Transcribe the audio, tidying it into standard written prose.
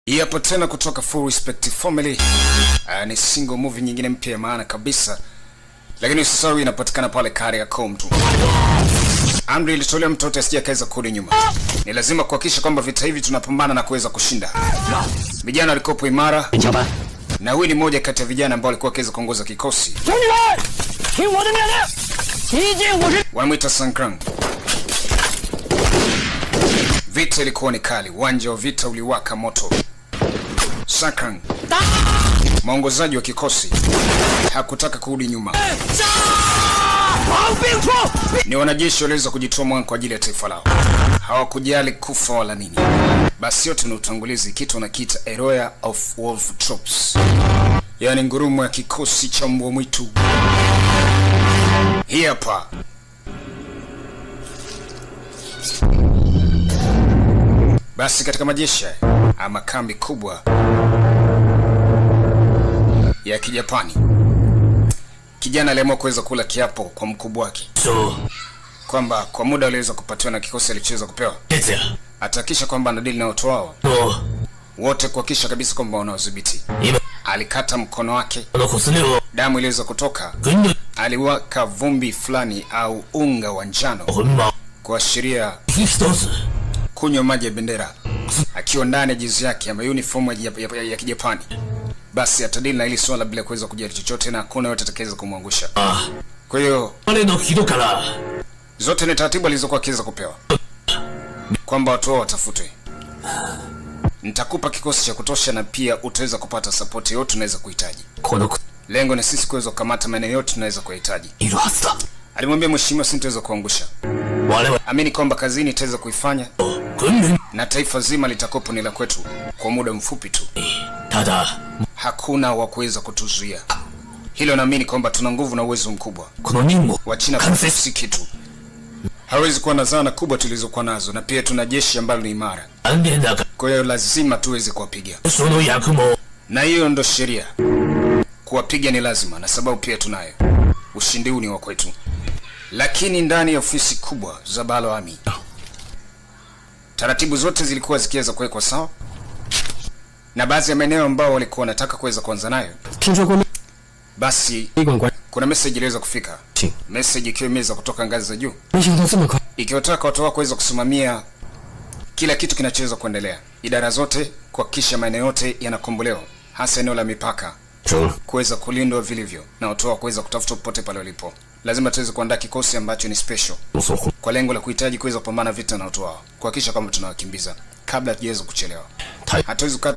Yapo tena kutoka Full Respect Family. Ni single movie nyingine mpya ya maana kabisa. Lakini usisahau inapatikana pale Kariakoo tu. Amri ilitolewa mtoto asije kaeza kurudi nyuma. Ni lazima kuhakikisha kwamba vita hivi tunapambana na kuweza kushinda. Vijana walikopo imara. Na huyu ni mmoja kati ya vijana ambao walikuwa kaeza kuongoza kikosi. Wanamuita Sankrang. Vita ilikuwa ni kali, uwanja wa vita uliwaka moto. Sankrang, mwongozaji wa kikosi, hakutaka kurudi nyuma. Ni wanajeshi waliweza kujitoa mwanga kwa ajili ya taifa lao. Hawakujali kufa wala nini. Basi yote ni utangulizi, kitu wanakiita Area of Wolf Troops. Yaani ngurumo ya kikosi cha mbwa mwitu. Hii hapa. Basi katika majeshi ama kambi kubwa ya Kijapani, kijana aliamua kuweza kula kiapo kwa mkubwa wake kwamba kwa muda aliweza kupatiwa na kikosi alichoweza kupewa atahakisha kwamba anadili na watu wao wote, kuhakikisha kabisa kwamba wanawadhibiti. Alikata mkono wake, damu iliweza kutoka. Aliwaka vumbi fulani au unga wa njano kuashiria kunywa maji ya bendera, akiwa ndani ya jinsi yake ama uniform ya Kijapani. Basi atadili na hili swala bila kuweza kujali chochote, na hakuna yote atakayeweza kumwangusha. Kwa hiyo zote ni taratibu alizokuwa akiweza kupewa kwamba watu wao watafutwe. Nitakupa kikosi cha kutosha na pia utaweza kupata support yote unaweza kuhitaji. Lengo ni sisi kuweza kukamata maeneo yote tunaweza kuhitaji. Alimwambia mheshimiwa, sintaweza kuangusha. Amini kwamba kazini itaweza kuifanya na taifa zima litakopo ni la kwetu kwa muda mfupi tu. Hakuna wa kuweza kutuzuia. Hilo naamini kwamba tuna nguvu na uwezo mkubwa. Wa China si kitu. Hawezi kuwa na zana kubwa tulizokuwa nazo, na pia tuna jeshi ambalo ni imara. Kwa hiyo lazima tuweze kuwapiga. Na hiyo ndo sheria. Kuwapiga ni lazima, na sababu pia tunayo. Ushindi huu ni wa kwetu. Lakini ndani ya ofisi kubwa za Balo Army, taratibu zote zilikuwa zikiweza kuwekwa sawa, na baadhi ya maeneo ambao walikuwa wanataka kuweza kuanza nayo, basi kuna message iliweza kufika. Message ikiwa imeweza kutoka ngazi za juu, ikiwataka watu wao kuweza kusimamia kila kitu kinachoweza kuendelea, idara zote kuhakikisha maeneo yote yanakombolewa, hasa eneo la mipaka kuweza kulindwa vilivyo, na watu wao kuweza kutafuta popote pale walipo. Lazima tuweze kuandaa kikosi ambacho ni special kwa lengo la kuhitaji kuweza kupambana vita na watu wao, kuhakikisha kwamba tunawakimbiza kabla hajaweza kuchelewa. Hatuwezi